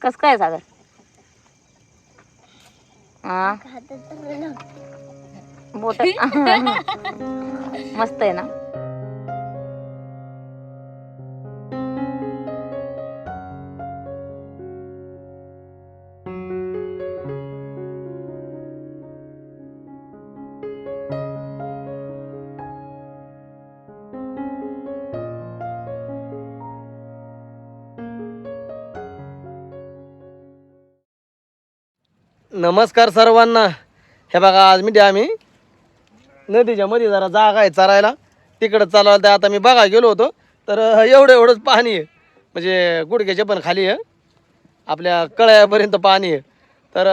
कस काय सागर? हा बोट मस्त आहे ना. नमस्कार सर्वांना. हे बघा आज मी आम्ही नदीच्या मध्ये जरा जागा आहे चरायला, तिकडं चालवलं. तर आता मी बघा गेलो होतो तर एवढंच पाणी आहे, म्हणजे गुडघ्याच्या पण खाली आहे, आपल्या कळ्यापर्यंत पाणी आहे. तर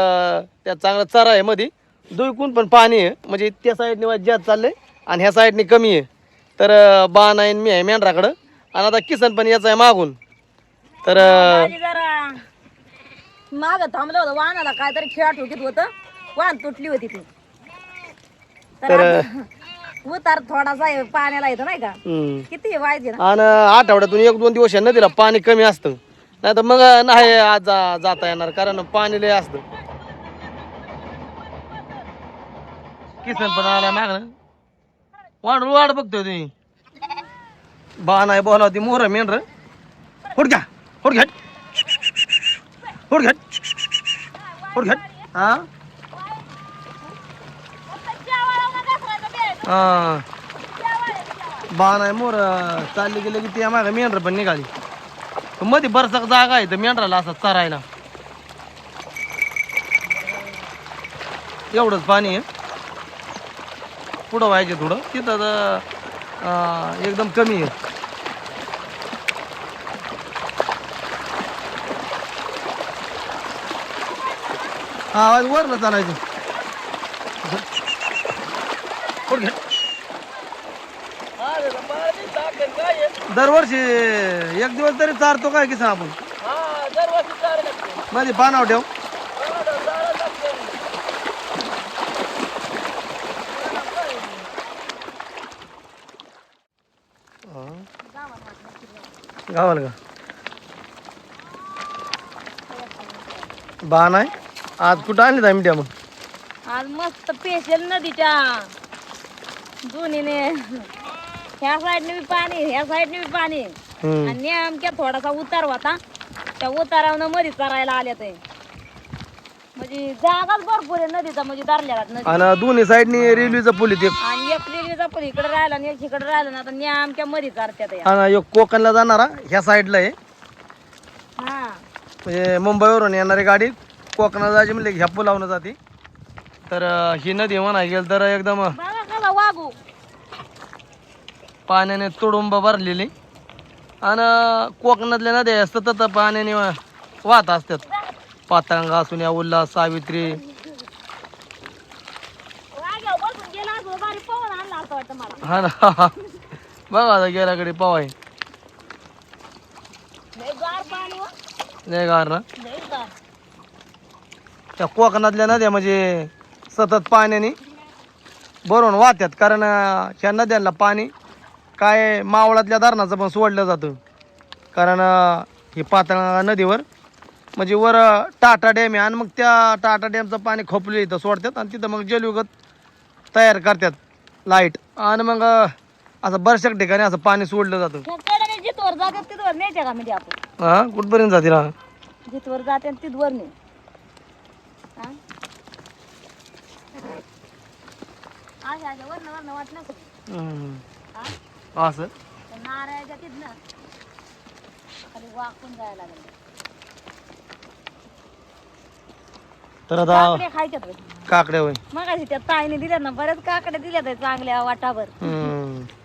त्यात चांगलं चरा आहे, मध्ये दुईकून पण पाणी आहे, म्हणजे त्या साईडने जास्त चाललंय आणि ह्या साईडने कमी आहे. तर बाण आहे मी आहे मेंढराकडं, आणि आता किसन पण याचं आहे मागून. तर जरा माग थांबलं होतं वाहनाला, काहीतरी खेळा ठोकीत होतं, वाहन तुटली होती ती. तर उतार थोडासा आहे, पाण्याला येतो नाही का, किती व्हायचे ना. आणि आठवड्यातून 1-2 दिवस नदीला पाणी कमी असतं, नाही तर मग नाही आज जाता येणार, कारण पाणी लय असतं. किसन पण आला मागणं, वाढ बघतोय तुम्ही. बा नाही बोलावती मोर मेंढर. हुड घ्या हुड घ्या हुड घ्या हुड घ्या. हा बा नाही मोर चालली गेले की ते माग मेंढर पण निघाली. मध्ये बरसाक जागा आहे तर मेंढराला असं चरायला एवढंच पाणी आहे. पुढं व्हायचे थोडं तिथं एकदम कमी आहे. हा आवाज वरनं चालायचं. दरवर्षी एक दिवस तरी चारतो काय किसन आपण, मध्ये पानावर ठेव. गावाला का बा नाही आज कुठं आणली जाय मीडिया मग? आज मस्त पेशल नदीच्या दोन्हीने, ह्या साईडने बी पाणी ह्या साईडने बी पाणी, आणि नेमक्या थोडासा उतार होता, त्या उतारावनं मध्ये चरायला आल्या ते. म्हणजे जागाच भरपूर आहे नदीचा, म्हणजे दारल्याला नदी. आणि दोन्ही साईडनी रेल्वेचा पूल आहे, आणि एक रेल्वेचा पण इकडे राहिला आणि एक इकडे राहिला ना, आता नेमक्या मध्ये चारत्यात. आणि एक कोकणला जाणारा ह्या साईडला आहे. हा म्हणजे मुंबईवरून येणारी गाडी कोकणाला जायची म्हणजे ह्या पुलावनं जाते. तर ही नदी म्हणा गेल तर एकदम बघा कसा वागू पाण्याने तुडुंब भरलेली, आणि कोकणातल्या नद्या सतत पाण्याने वाहत असतात. पातळगंगा, सुन्या, उल्हास, सावित्री. हा ना बघा आता गेल्याकडे पवाय नाही गार ना. त्या कोकणातल्या नद्या म्हणजे सतत पाण्याने भरून वाहतात, कारण ह्या नद्यांना पाणी काय मावळातल्या धरणाचं पण सोडलं जातं. कारण ही पातळगंगा नदीवर म्हणजे वर टाटा डॅम आहे, आणि मग त्या टाटा डॅमचं पाणी खोपलं इथं सोडतात, आणि तिथं मग जलयुगत तयार करतात लाईट, आणि मग असं बऱ्याचशा ठिकाणी असं पाणी सोडलं जातं. जिथवर जातात तिथवर न्यायच्या का म्हणजे आपण? हा कुठपर्यंत जाते ना, जिथवर जाते तिथवर नाही. वरण वाट नको असं नारळाच्या तिथनं खाली वाकून जायला लागलं. तर आता काकडे खायच्यात बाई. काकड्या होय. मगाशी त्या ताईने दिल्या ना, बऱ्याच काकड्या दिल्या चांगल्या वाटाभर.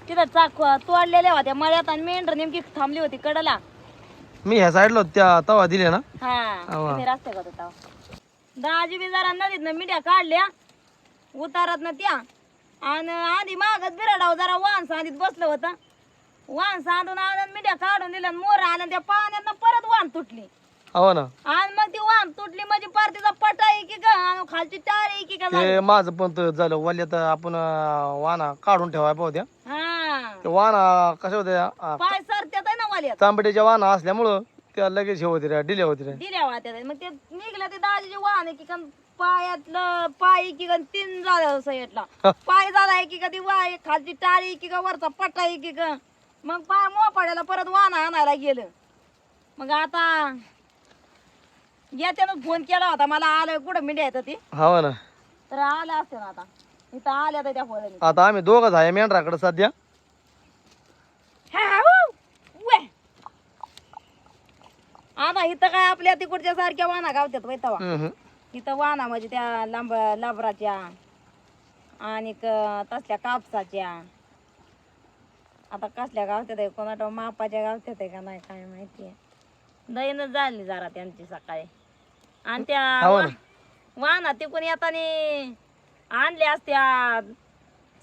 तिथं चाक तोडलेल्या होत्या मळ्यात, आणि मेंढर नेमकी थांबली होती कडला. मी ह्या साईडला त्या तवा दिले ना. हा रस्ते का होता दाजी बी जरा नदीत मिठ्या काढल्या उतारात ना त्या, आणि आधी मागच बिराडाव जरा वाहन सांदीत बसलं होतं. वाहन सांदून आणून मिठ्या काढून दिल्या, मोर आलं त्या पाण्यात परत वाहन तुटली. हो ना, आणि मग ती वाहन तुटली म्हणजे पार तिचा पटा आहे की का, आणि खालची टार आहे की का. ते माझं पण तर झालं वाल्यात. आपण वाना काढून ठेवाय पाहत्या. ते वाना कशा होत्या, पाय सरत्यात आहे ना वाल्यात. तांबडीच्या वाना असल्यामुळं त्या लगेच हे होते रे डिले होते रे दिल्या होत्या मग ते निघलं ते दाजीचे वाहन की कन पायातलं पाय की कन तीन झालं साईडला पाय झाला की का ती वाय खालची टाळी की का वरचा पट्टा की का मग पाय मोपाड्याला परत वाहन आणायला गेलं मग आता याच्यानं फोन केला होता मला आलं कुठं मिडिया येतं ती हा ना तर आलं असते ना आता इथं आल्या तर त्या फोन आता आम्ही दोघंच आहे मेंढराकडे सध्या आता इथं काय आपल्या तिकडच्या सारख्या वाहना गावत्यात बाई तवा हम्म. इथं वाहना म्हणजे त्या लांबराच्या आणि तसल्या कापसाच्या आता कसल्या गावत्यात आहे कोणाच्या मापाच्या गावत्यात आहे का नाही काय माहिती दैनच झाली जरा त्यांची सकाळी आणि त्या हो ना. वाहना तिकून येताना आणल्या असत्या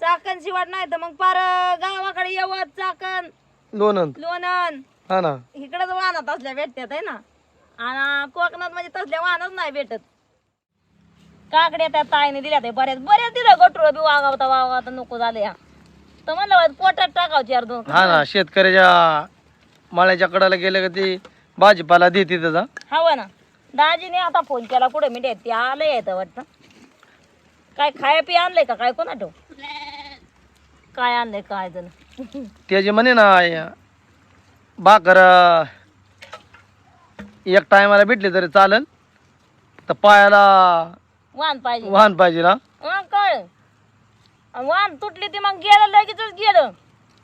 चाकण शिवाट नाही तर मग पार गावाकडे येवत चाकण लोणंद लोणंद हा ना इकडंच वाहनात असल्या भेटतात आहे ना आणि कोकणात म्हणजे तसल्या वाहनच नाही भेटत काकड्या त्या ताईने दिल्या ते बऱ्याच दिलं गटुळ बी वागावता नको झाले ह्या तर म्हणलं पोटात टाकावची यार दोन हा ना शेतकऱ्याच्या माळ्याच्या कडाला गेलं का ती भाजीपाला देते त्याचा हवं ना दाजीने आता फोन केला कुठे मी ते आलं येतं वाटतं काय खाया पी आणलंय का काय कोणा ठेव काय आणलंय काय जण त्याचे म्हणे ना भाकर एक टायमाला भेटली तरी चालेल तर पायाला वाहन पाहिजे ना मग काय वाहन तुटली ती मग गेलं लगेचच गेलं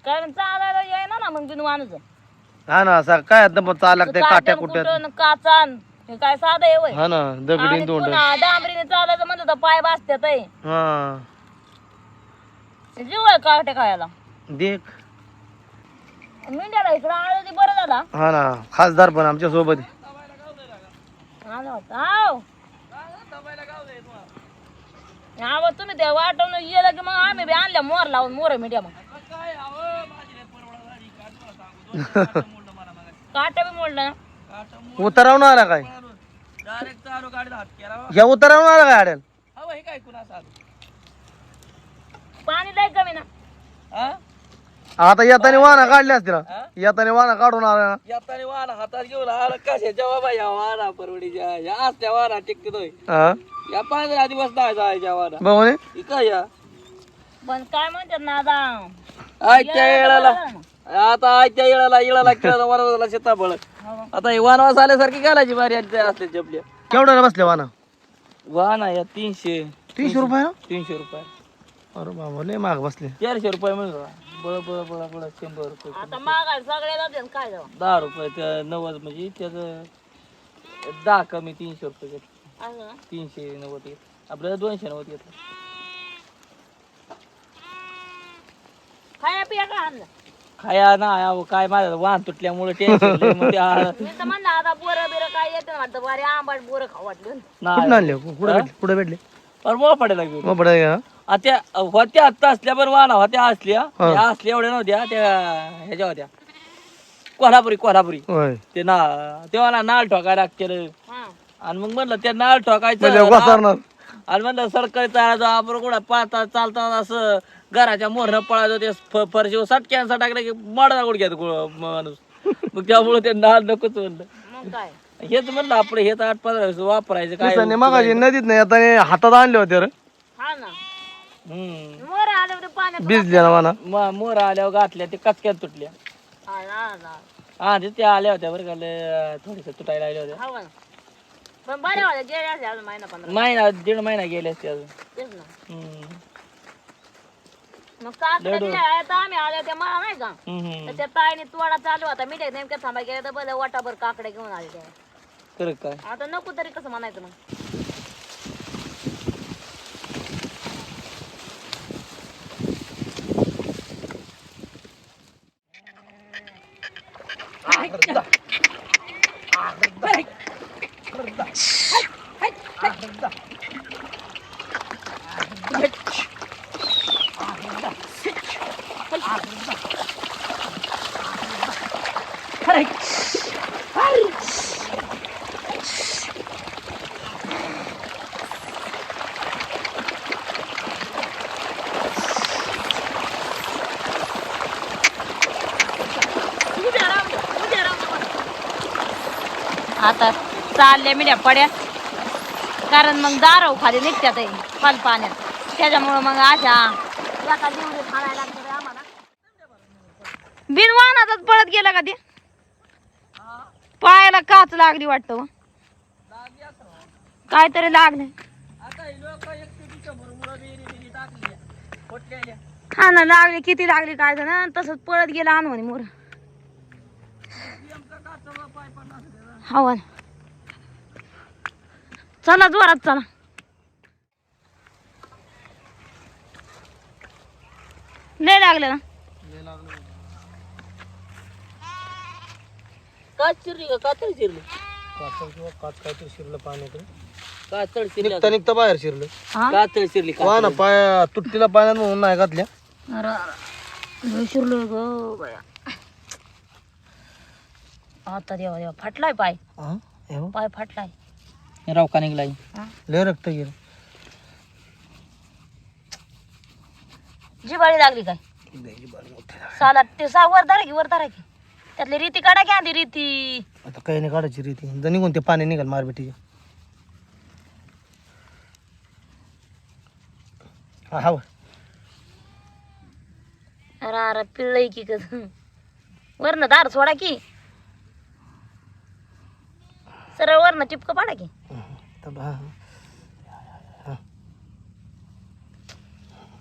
कारण चालायला यायना ना मग बिन वाहनच हा ना असं काय चाला लागते काट्या कुट्यात काचान हे काय साधं आहे होय. हा ना दगडी आणि तोंड पुन्हा डांबरीने चालायचं म्हणलं तर पाय वाजतात हा जीव आहे काट्या खायला देख मेंढ्याला इकडं आलं ते बरं झाला हा ना खासदार पण आमच्या सोबत तुम्ही ते वाटवून गेलं की मग आम्ही बी आणल्या मोर लावून मोर मीडिया मग काट्या बी मोडलं ना उतरावून आला काय या उतरावून आला काय आड्याल पाणी लय कमी ना आता येताना वाहना काढले असते ना येताना वाहना काढून आला ना येताना वाहन हातात घेऊन आला कशाच्या बाबा या वाहना परवडीच्या या असल्या वाहना टिकतोय हा या 15 दिवस नाही जायच्या वाहना बघ काय या पण काय म्हणतात ना आता आजच्या येळाला आता आजच्या येळाला खेळायला वनवासाला शेताफळ आता हे वनवास आल्यासारखी घालायची बारी असते आपल्या केवढ्याला बसले वाहना वाहना या 300 रुपये 300 रुपये अरे बाबा लय महाग बसले 400 रुपये मिळतो बळ 100 रुपये आता मागाय सगळे जाते काय जाऊ 10 रुपये त्या 90 म्हणजे त्याचं 10 कमी 300 रुपये घेतलं असं ना? 390 घेतलं आपल्याला 290 घेतलं खाया पिया का आणलं खाया ना अहो काय माझं वाहन तुटल्यामुळे टेन्शन लय मग ते मी तर म्हणलं आता बोरं बिरं काय येतं वाटतं बरे आंबाट बोरं खाऊ वाटलं कुठं आणले कुठे भेटले मग पडायला लागली मग पडाय त्या होत्या आता असल्या पण वाहना होत्या असल्या त्या असल्या एवढ्या नव्हत्या त्या ह्याच्या होत्या कोल्हापुरी होय ते ना तेव्हा ना नाळ ठोकायला लागते हा आणि मग म्हणलं त्या नाळ ठोकायचं म्हणजे घसरणार आणि म्हणलं सरकारी चालायचं आपण कुठं पाहता चालता असं घराच्या मोहरं पळायचं ते फरशी सटक्यानं टाकलं की मडा गुडघ्यात माणूस मग त्यामुळे ते नाळ नकोच म्हणलं मग काय हेच म्हणलं आपलं हेच 8-15 दिवस वापरायचं काय मगाशी नदीत नाही आता हातात आणले होते रे हा ना हम्म मोर आले होते पाण्यात भिजले ना म्हणा मोर आल्यावर घातल्या ते कचक्यात तुटल्या हा हा ते त्या आल्या होत्या बरं का थोडस तुटायला आल्या होत्या ना पण बरे होते गेले असते अजून महिना 15 महिना 1.5 महिना गेले असते अजून तेच ना हम्म. मग काकडे दिल्या आता आम्ही आल्या त्या मला नाही का हम्म. तर त्या ताईने तोडा चालू होता मी नेमक्या थांबा गेल्या तर बरं वाटाभर काकडे घेऊन आले त्या खरं काय आता नको तरी कसं म्हणायचं मग आता चालल्या मिड्या पड्या, कारण मग दारव खाली निघत्यात फल पाण्यात, त्याच्यामुळं मग अशा एका जीवने खायला लागतं रे आम्हाला. बिनवानातच पळत गेला का ते, पायाला काच लागली वाटतं हो. काहीतरी लागले. हा ना, लागले किती लागली काय जण, तसंच पळत गेला आणून मोर. हवा चला जोरात चला. लय लागले ना. काच चिरली का कातळ चिरली? काहीतरी शिरलं पाण्यात, कातळ चिरली, निघता निघता बाहेर शिरलं. हा? कातळ चिरली. वा ना, पाया तुटतीला पाण्यात म्हणून नाही घातल्या. अरे शिरलो ग बया. आता देवा देवा, फाटलाय पाय, हा, हे बघ, पाय फाटलाय. रावका निघलाय. लय रक्त गेलं. जिबाळी लागली काय साला? ते सा वर धरा की, वर धरा की, त्यातली रीती काढा की आधी रीती. आता काही नाही काढायची रीती, जर निघून ते पाणी निघाल मारबेटीचे. हा हा, अरे अरे पिळलंय की कस, वरनं दार सोडा की, सरळ वरनं टिपकं पाडा की.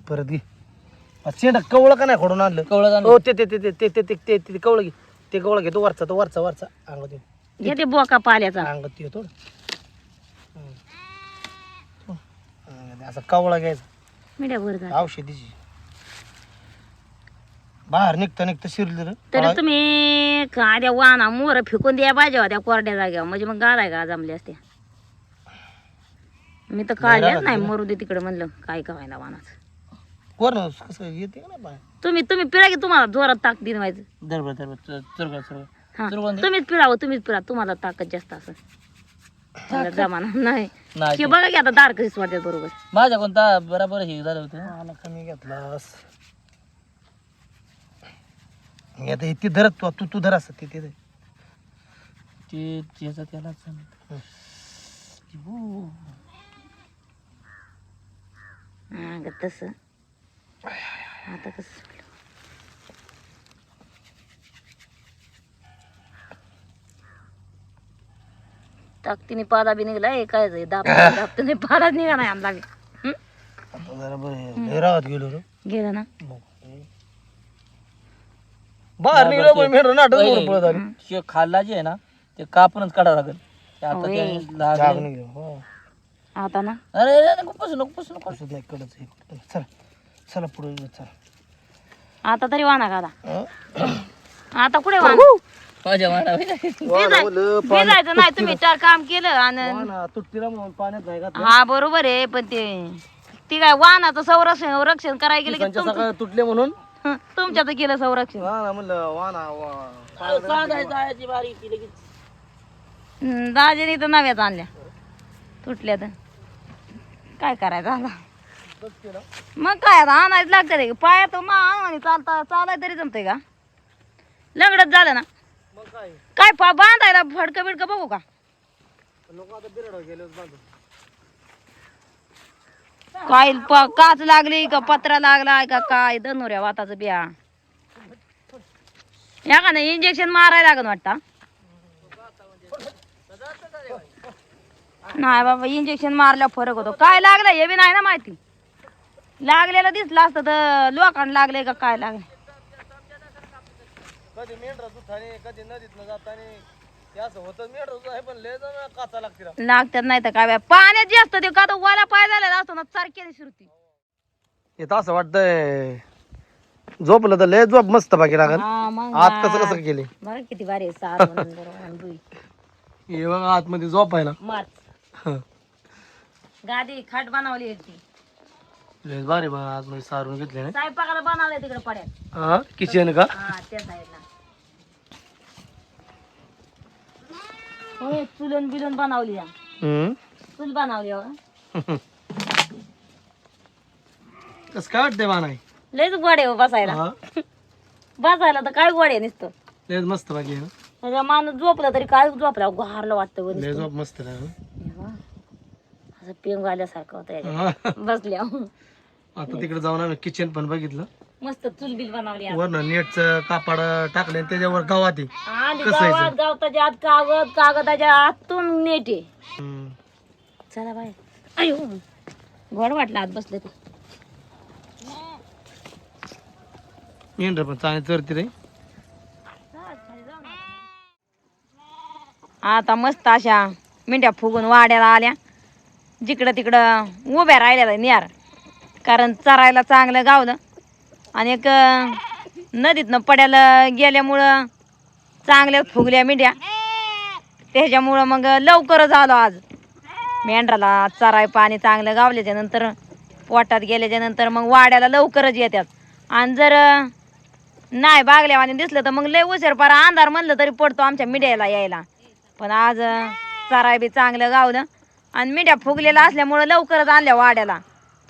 परत घे. चेंडा कवळ का नाही खोडून आणलं? कवळं हो, ते ते ते ते ते ते ते ते ते कवळ घे, ते कवळ घे, तो वरचा, तो वरचा वरचा अंगात येऊ. घेते बोका पाल्याचा. अंगात येतो असा कवळा घ्यायचा, मिड्या वर जा. औषधीची. बाहेर निघता निघता शिरली रे. तरी तुम्ही आद्या वाना मोर फेकून द्या पाहिजे होत्या कोरड्या जाग्यावर, म्हणजे मग गालाय का जमल्या असत्या. मी तर काढल्याच नाही, मरू दे तिकडे म्हणलं, काय कवायला वानाच. कोण कसं येते का नाही बाहेर? तुम्ही पिळा की, तुम्हाला जोरात ताकदीन व्हायचं. दरबर दरबर चुरगळ चुरगळ. हा, तुम्हीच पिळावं, तुम्हीच पिळा, तुम्हाला ताकद जास्त असं. जमाना नाही नाही हे बघा की आता दार कशीच वाटतात बरोबर. माझ्या कोणता बरोबर हे झालं होतं. मला कमी घेतलास. आता ती धरत तू तू धर असत ते ते त्याचा त्यालाच हा ग तस. आता कस ताकदीने पाला बी निघलाय, काय दाबतीने पाला निघा नाही आमला बी. जरा बरं राहत गेलो रे. गेलं ना. बाहेर निघलो पण मेंढर नाटक मोर पळत आली. शे खाल्ला जे आहे ना ते कापूनच काढावं लागेल. ते आता होय. ते जाग लागले. निघलो. हो. आता ना अरे अरे, नको पसू नको पसू नको. कसं नाही कडच हे करतो. चला चला पुढे चला. आता तरी वाना का हं? आता कुठे वाना माझ्या मारा भिजायचं नाही. तुम्ही चार काम केलं आणि तुटतीला म्हणून पाण्यात नाही घातलं. हा बरोबर आहे, पण ती काय वाहनाचं संरक्षण करायला गेलं की त्यांच्या सकाळी तुटले म्हणून तुमच्याच केलं संरक्षण. वाना म्हणलं वाना जायची बारी ती लगेच. दाजीने तर नव्याच आणल्या तुटल्या तर काय करायचं आता. मग काय आता आणायच लागतं रे पायात आणि चालाय तरी जमतंय का? लंगडत झालं ना मग काय काय बांधायला फडकं बिडकं बघू का? लोक आता बिरड गेले बांधून. काय काच लागली का पत्रा लागलाय का काय धनुऱ्या वाताचं बिया या का नाही इंजेक्शन मारायला लागन वाटतं. नाही बाबा इंजेक्शन मारल्यावर फरक होतो. काय लागलंय हे बी नाही ना माहिती. लागलेलं दिसलं असतं तर लोकांना लागले का काय लागले. कधी मेंढरा दुधाने कधी नदीत जाताने ते असं होतं. मेंढर आहे पण लय जण काचा लागते लागतात नाही तर काय पाण्यात जास्त ते का तो वाला पाय झालेला असतो ना सारखी सुरती येत असं वाटतंय झोपलं तर लय झोप मस्त बाकी लागल. आत कसं कसं केले बघा किती भारी आहे. सात बरोबर हे बघा आतमध्ये झोपायला मात गादी खाट बनवली होती. लय भारी बघा आतमध्ये सारून घेतले ना. स्वयंपाकाला बनवलंय तिकडे पड्यात. हा किचन का? हा त्या साईडला होय चुलन बिलन बनवली. चूल बनवली हो. कस काय वाटतंय बानाय? लयच गोडे हो बसायला. बसायला तर काय गोडे नुसतं. लयच मस्त बाकी आहे ना. म्हणजे माणूस झोपला तरी काय झोपला घारलं वाटतं बरं लय झोप मस्त ना असं पेंग आल्यासारखं होतं याच्यात बसल्या आता तिकडे जाऊन आम्ही किचन पण बघितलं मस्त चुलबिल बनवली आज. वरनं नेटचं कापड टाकले त्याच्यावर गवाती आली गावात गावताच्या आत कागद कागदाच्या आतून नेट आहे. चला बाय अयो गोड वाटलं आत बसले ते मेंढर पण चांगली चरती रे आता मस्त अशा मेंढ्या फुगून वाड्याला आल्या जिकडं तिकडं उभ्या राहिल्या नियार कारण चरायला चांगलं गावलं आणि एक नदीतनं पड्याला गेल्यामुळं चांगल्या फुगल्या मेंढ्या त्याच्यामुळं मग लवकरच आलो आज मेंढराला चराय पाणी चांगलं गावल्याच्या नंतर पोटात गेल्याच्या नंतर मग वाड्याला लवकरच येतात आणि जर नाही बागल्यावानी दिसलं तर मग लय उशीर पारा अंधार म्हणलं तरी पडतो आमच्या मिड्याला यायला पण आज चराय बी चांगलं गावलं आणि मिड्या फुगलेला असल्यामुळं लवकरच आणल्या वाड्याला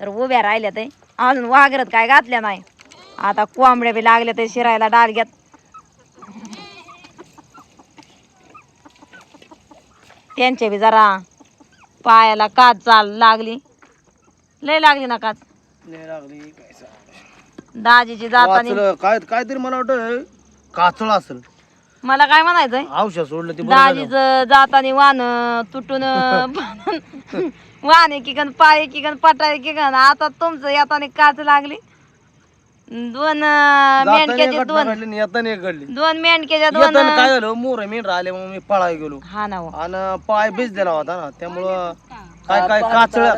तर उभ्या राहिल्या ते अजून वागरत काय घातल्या नाही आता कोंबड्या बी लागल्या ते शिरायला डालग्यात त्यांचे बी जरा पायाला काच चाल लागली लय लागली ना काच दाजीची जातानी काहीतरी मला वाटतं काचळ असेल मला काय म्हणायचंय औषध सोडलं ते दाजीच जातानी वाहन तुटून वाहन एकीकन पाय एकीकन पटाय एकीकन आता तुमचं येतानी काच लागली दोन मेंढक्याचे दोन मेंढक्याच्या दोन काय झालं मोर मेंढरा आले मग मी पळाय गेलो हा ना हो. आणि पाय भिजलेला होता ना त्यामुळं काय काय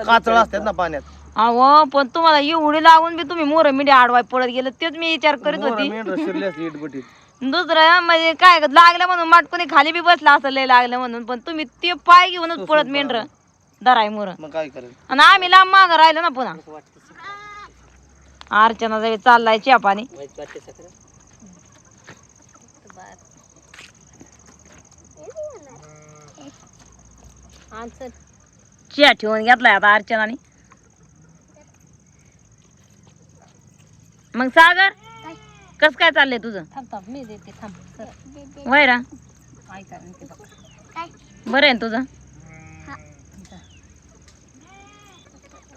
काचळ असतात ना पाण्यात अहो पण तुम्हाला एवढी लागून बी तुम्ही मोर मिठी आडवाय पळत गेलं तेच मी विचार करीत होती मेंढरा शिरली असली इटबटीत दुसरं म्हणजे काय लागलं म्हणून माटकुनी खाली बी बसला असं लय लागलं म्हणून पण तुम्ही ते पाय घेऊनच पळत मेंढर धराय मोर मग काय करेल आणि आम्ही लांब माग राहिलो ना पुन्हा अर्चना जवळ चाललाय चहा पाणी चहा ठेवून घेतलाय आता अर्चनाने मग सागर कस काय चाललंय तुझं वैरा बरं आहे ना तुझं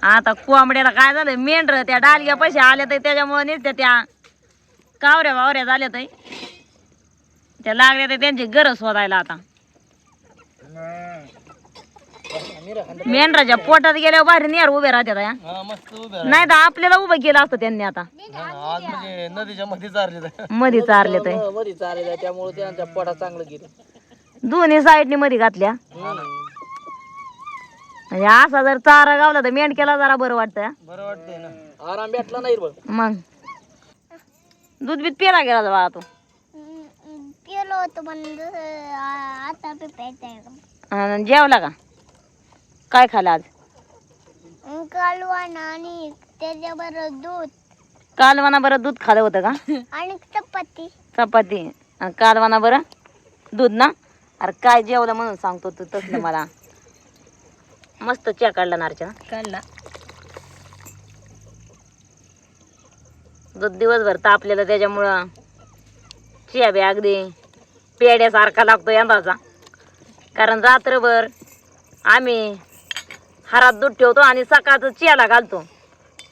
आता कोंबड्याला काय झालं मेंढर त्या डालग्या पैसे आल्या तर त्याच्यामुळे नेसत्या त्या कावऱ्या वावऱ्या झाल्या तर त्या लागल्या तर त्यांची गरज शोधायला आता मेंढराच्या पोटात गेल्यावर बाहेर नेर उभे राहतात नाही तर आपल्याला उभं केलं असतं त्यांनी आता आज म्हणजे नदीच्या मध्ये चारले मध्ये चारले तर मध्ये चालेल त्यामुळे त्यांच्या पोटात चांगलं गेलं दोन्ही साईडनी मध्ये घातल्या म्हणजे असा जर चारा गावला तर मेंढक्याला जरा बरं वाटतं बरं वाटतंय ना आराम भेटला नाही बघ मग दूध बीत पेला गेला बाळा तो पिलो होतो पण आता प्यायचा आणि जेवला का काय खाला आज कालवाण आणि त्याच्याबरोबर दूध कालवाना बरं दूध खालं होतं का आणि चपाती चपाती आणि कालवाना बरं दूध ना अरे काय जेवलं म्हणून सांगतो तू तसलं मला मस्त चहा काढला नारच्या काढला दूध दिवसभर तापलेलं त्याच्यामुळं चहा बी अगदी पेड्यासारखा लागतो यंदाचा कारण रात्रभर आम्ही हारात दूध ठेवतो आणि सकाळचं चियाला घालतो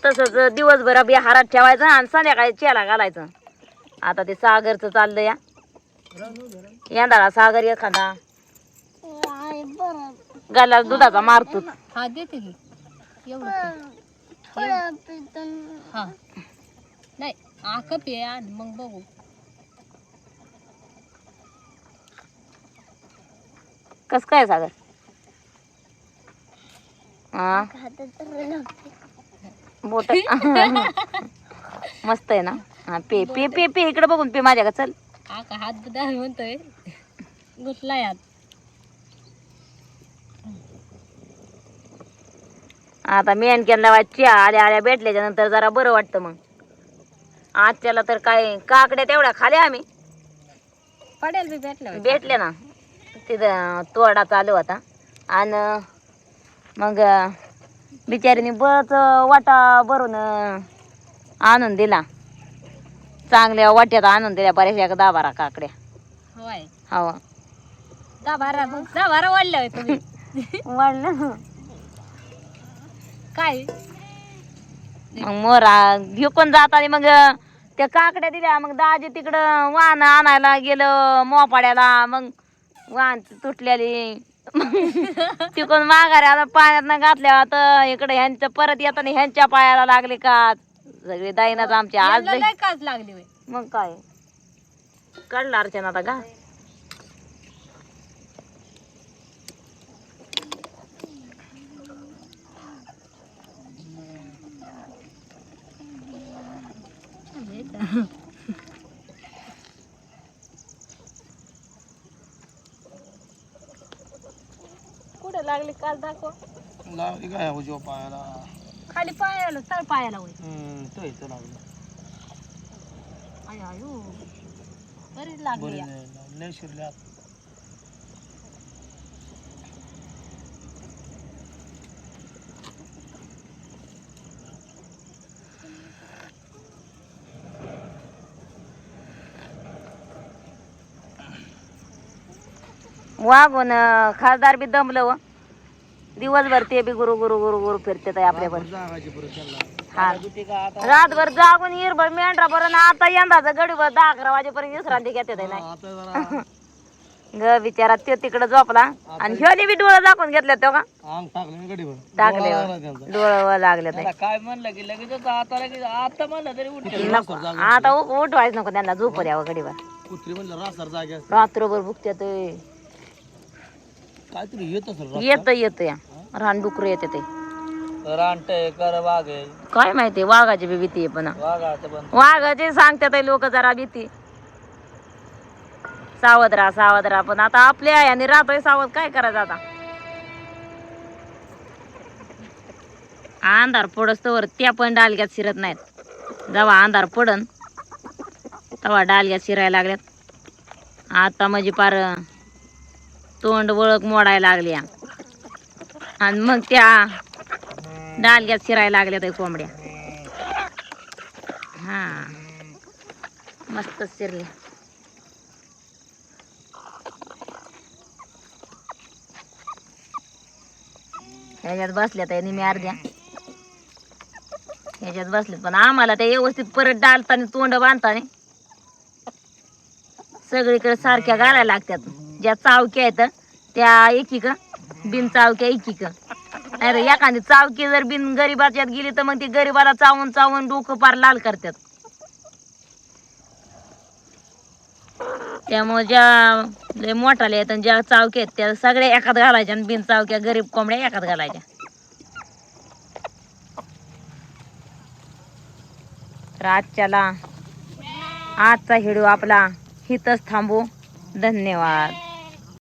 तसंच दिवसभर बी हारात ठेवायचं आणि संध्याकाळी चियाला घालायचं आता ते सागरचं चाललं या यंदाला सागर एखादा गाला दुधाचा मारतो हा देते नाही कप आहे मग बघू कस काय सागर हा बोट मस्त आहे ना हा पे पे पे पे इकडे बघून पे माझ्या का चल हात बुधा म्हणतोय गुतला यात आता मेंढक्यांना चहा आल्या आल्या भेटल्याच्या नंतर जरा बरं वाटतं मग आजच्याला तर काय काकड्या तेवढ्या खाल्या आम्ही पडेल बी भेटलं भेटले ना तिथं तोडा चालू होता आणि मग बिचारीने बरंच वाटा भरून आणून दिला चांगल्या वाट्यात आणून दिल्या बऱ्याचशा 10-12 काकड्या होय हवा दहा बारा वाढल्या होय तुम्ही. वाढलं काय मग मोरा घेऊन जाताना मग त्या काकड्या दिल्या. मग दाजी तिकडं वाहन आणायला गेलं मोपाड्याला. मग वाहन तुटलेली तिकडून माघारी आता पाण्यात घातल्या. आता इकडे ह्यांचं परत येताना ह्यांच्या पायाला लागले का सगळे दाईनाच आमच्या आज यांना लय काच लागली होय. मग काय काढला अर्चना आता का कुठे लागली काल दाखव. लागली काय उजव्या पायाला. खाली पायाला तळ पायाला होय. तो इथं लागलं. आयो बरीच लागली या. लय शिरले आत. वागून खासदार बी दमलं व दिवसभर ते बी गुरु गुरु गुरु गुरु फिरते आपल्या पण जागायची परत त्यांना. हा रातभर जागून हिरभर मेंढरा बरं आता यंदाचा गडीभर 10-11 वाजेपर्यंत विश्रांती घेते नाही आता जरा ग बिचारा ते तिकडे झोपला. आणि ह्योनी बी डोळं दाखवून घेतले तो का अंग टाकलं मी गडीवर. टाकले डोळं लागले ते. त्याला काय म्हणलं की लगेच आता म्हणलं तरी उठते. नको आता उठवायच नको त्यांना झोप द्यावं गडीवर. कुत्री म्हणलं रासार जागे असते. रात्रभर भुकते ते काहीतरी येत असेल. येत या रानडुकर येते ते रानटे कर वाघ आहे काय माहिती. वाघाची बी भीती आहे पण वाघाचं पण वाघाची सांगतात लोक जरा भीती. सावध राहा पण आता आपल्या याने राहतोय सावध. काय करायचं आता. अंधार पडस्तवर त्या पण डालग्यात शिरत नाहीत. जेव्हा अंधार पडन तेव्हा डालग्यात शिरायला लागल्यात. आता म्हणजे पार तोंड वळख मोडायला लागल्या आणि मग त्या डालग्यात शिरायला लागल्या कोंबड्या. हा मस्त शिरल्या. ह्याच्यात बसल्या तर निम्या अर्ध्या ह्याच्यात बसले. पण आम्हाला ते व्यवस्थित परत डालताना तोंड बांधताना सगळीकडे सारख्या घालायला लागतात. ज्या चावक्या आहेत त्या एकीक बिन चावक्या एकीक. नाही तर एखादी चावकी जर बिन गरीबाच्यात गेली तर मग ती गरीबाला चावून चावून डोकं पार लाल करतात. त्यामुळे ज्या लय मोठाले आहेत आणि ज्या चावक्या आहेत त्या सगळ्या एकात घालायच्या आणि बिन चावक्या गरीब कोंबड्या एकात घालायच्या. तर आजचा व्हिडिओ आपला हितच थांबू. धन्यवाद.